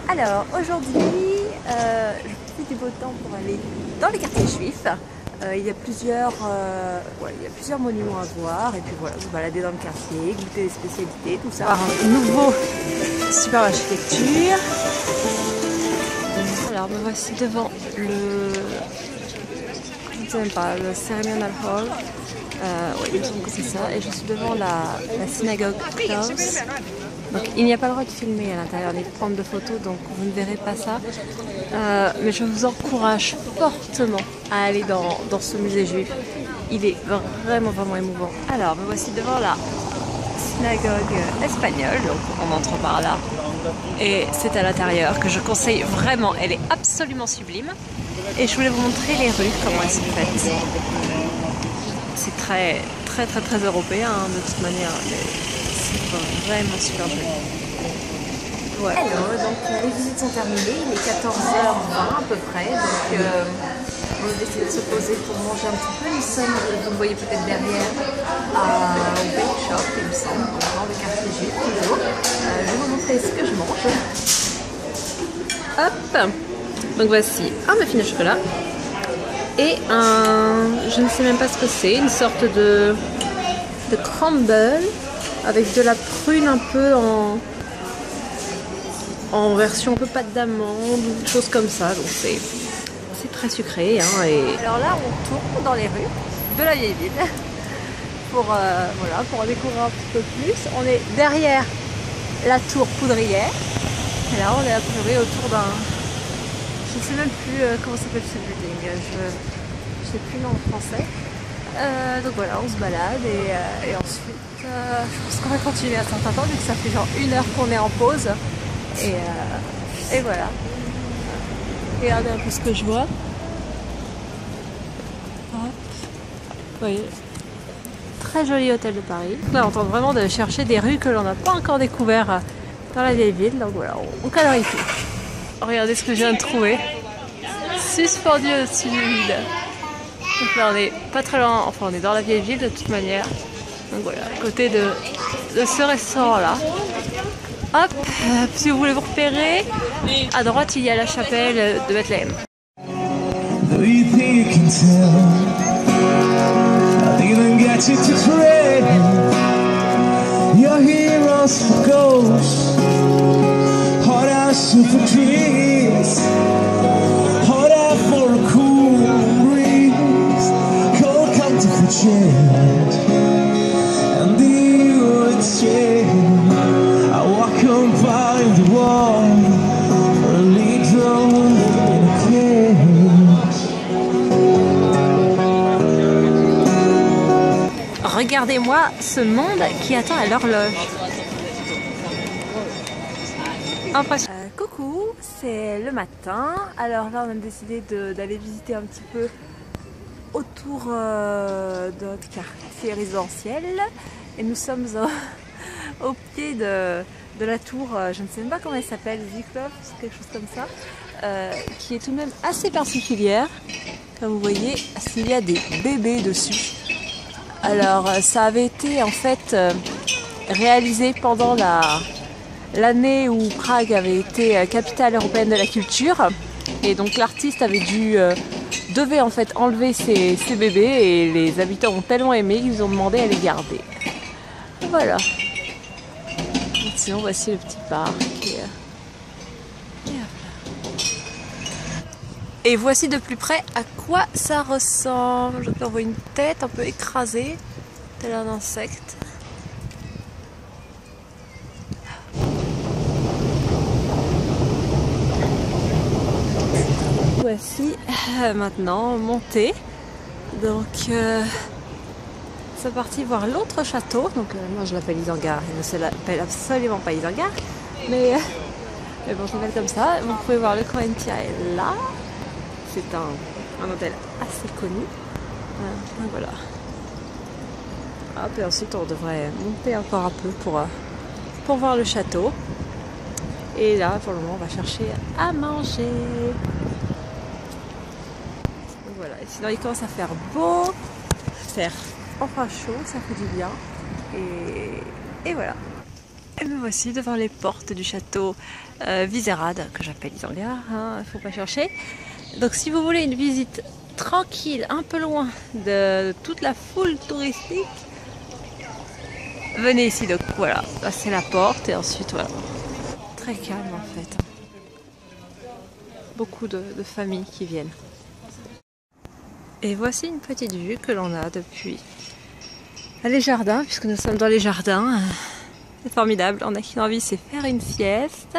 Alors aujourd'hui, je profite du beau temps pour aller dans les quartiers juifs. Il y a plusieurs monuments à voir et puis voilà, vous balader dans le quartier, goûter des spécialités, tout ça. Un nouveau super architecture. Alors me voici devant le Ceremonial Hall. Oui, il me semble que c'est ça. Et je suis devant la synagogue Klaus. Donc, il n'y a pas le droit de filmer à l'intérieur ni de prendre de photos, donc vous ne verrez pas ça. Mais je vous encourage fortement à aller dans ce musée juif. Il est vraiment émouvant. Alors, me voici devant la synagogue espagnole, donc on entre par là. Et c'est à l'intérieur que je conseille vraiment, elle est absolument sublime. Et je voulais vous montrer les rues, comment elles sont faites. C'est très européen hein, de toute manière, mais c'est vraiment super joli. Ouais. Hello, donc les visites sont terminées, il est 14h20 à peu près, donc on a décidé de se poser pour manger un petit peu. Nous sommes, vous le voyez peut-être derrière, au Bake Shop, il me semble, dans le quartier juif toujours. Je vais vous montrer ce que je mange. Hop, donc voici un muffin au chocolat. Et je ne sais même pas ce que c'est, une sorte de crumble avec de la prune un peu en version un peu pâte d'amande, des choses comme ça. Donc c'est très sucré. Hein, et... Alors là, on tourne dans les rues de la vieille ville pour en découvrir un petit peu plus. On est derrière la tour poudrière. Et là, on est à peu près autour d'un... Je ne sais même plus comment s'appelle ce building, je ne sais plus le nom en français. Donc voilà, on se balade et ensuite je pense qu'on va continuer un certain temps vu que ça fait genre 1 heure qu'on est en pause. Et voilà. Regardez un peu ce que je vois. Hop. Vous voyez. Très joli hôtel de Paris. Là on tente vraiment de chercher des rues que l'on n'a pas encore découvert dans la vieille ville. Donc voilà, on calorie tout. Regardez ce que je viens de trouver. Suspendu au-dessus du vide. Donc là on est pas très loin, enfin on est dans la vieille ville de toute manière. Donc voilà, à côté de ce restaurant là. Hop, si vous voulez vous repérer, à droite il y a la chapelle de Bethléem. Super trees, hot out for a cool breeze, cold comfortable change, and the woods change. I walk on by the wall, a little in a cage. Regardez-moi ce monde qui attend à l'horloge. Coucou, c'est le matin. Alors là on a décidé d'aller visiter un petit peu autour de notre quartier résidentiel. Et nous sommes au pied de la tour, je ne sais même pas comment elle s'appelle, Ziklof, quelque chose comme ça, qui est tout de même assez particulière. Comme vous voyez, il y a des bébés dessus. Alors ça avait été en fait réalisé pendant l'année où Prague avait été capitale européenne de la culture, et donc l'artiste devait en fait enlever ces bébés, et les habitants ont tellement aimé qu'ils ont demandé à les garder. Voilà. Sinon voici le petit parc. Et voici de plus près à quoi ça ressemble. Je vois une tête un peu écrasée, tel un insecte. Voici maintenant montée, donc c'est parti voir l'autre château. Donc moi je l'appelle Isengard, il ne s'appelle absolument pas Isengard, mais bon, je l'appelle comme ça. Vous pouvez voir le Corinthia est là, c'est un hôtel assez connu. Donc voilà. Hop, et ensuite on devrait monter encore un peu pour voir le château. Et là pour le moment on va chercher à manger. Voilà, et sinon il commence à faire beau, faire enfin chaud, ça fait du bien. Et voilà. Et me voici devant les portes du château Vyšehrad, que j'appelle Isengard, hein, faut pas chercher. Donc si vous voulez une visite tranquille, un peu loin de toute la foule touristique, venez ici. Donc voilà, c'est la porte et ensuite voilà. Très calme en fait. Beaucoup de familles qui viennent. Et voici une petite vue que l'on a depuis les jardins, puisque nous sommes dans les jardins. C'est formidable, on a qu'une envie, c'est faire une sieste.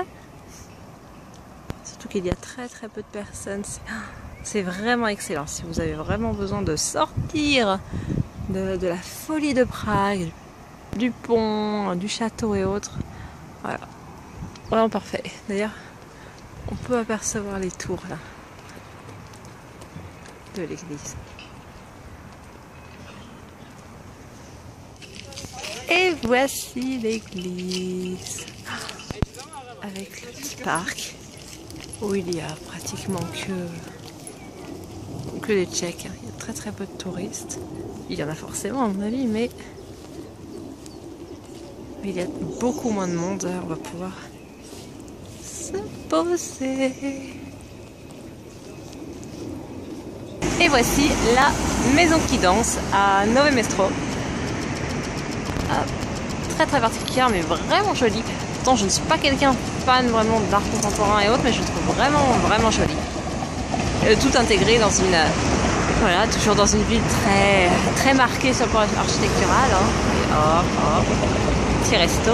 Surtout qu'il y a très peu de personnes. C'est vraiment excellent. Si vous avez vraiment besoin de sortir de la folie de Prague, du pont, du château et autres, voilà, vraiment parfait. D'ailleurs, on peut apercevoir les tours là de l'église. Et voici l'église avec le petit parc où il y a pratiquement que des Tchèques. Il y a très peu de touristes. Il y en a forcément à mon avis, mais il y a beaucoup moins de monde. On va pouvoir se poser. Et voici la maison qui danse à Nové Mesto. Très particulière, mais vraiment jolie. Pourtant, je ne suis pas quelqu'un fan vraiment d'art contemporain et autres, mais je le trouve vraiment jolie. Tout intégré dans une, voilà, toujours dans une ville très marquée sur le plan architectural. Hein. Et hop, petit resto.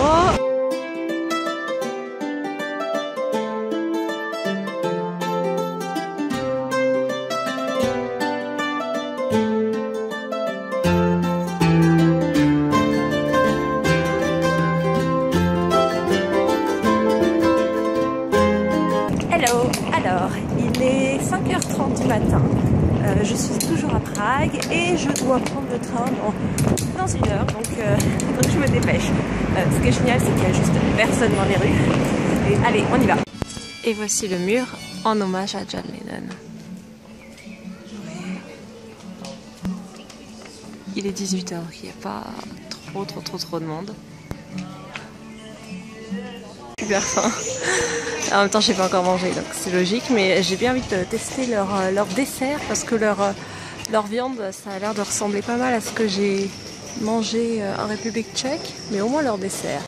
Alors, il est 5h30 du matin, je suis toujours à Prague et je dois prendre le train dans 1 heure, donc je me dépêche. Ce qui est génial, c'est qu'il n'y a juste personne dans les rues. Et allez, on y va. Et voici le mur en hommage à John Lennon. Il est 18h, donc il n'y a pas trop de monde. Super faim. En même temps, j'ai pas encore mangé, donc c'est logique, mais j'ai bien envie de tester leur dessert parce que leur viande, ça a l'air de ressembler pas mal à ce que j'ai mangé en République tchèque, mais au moins leur dessert.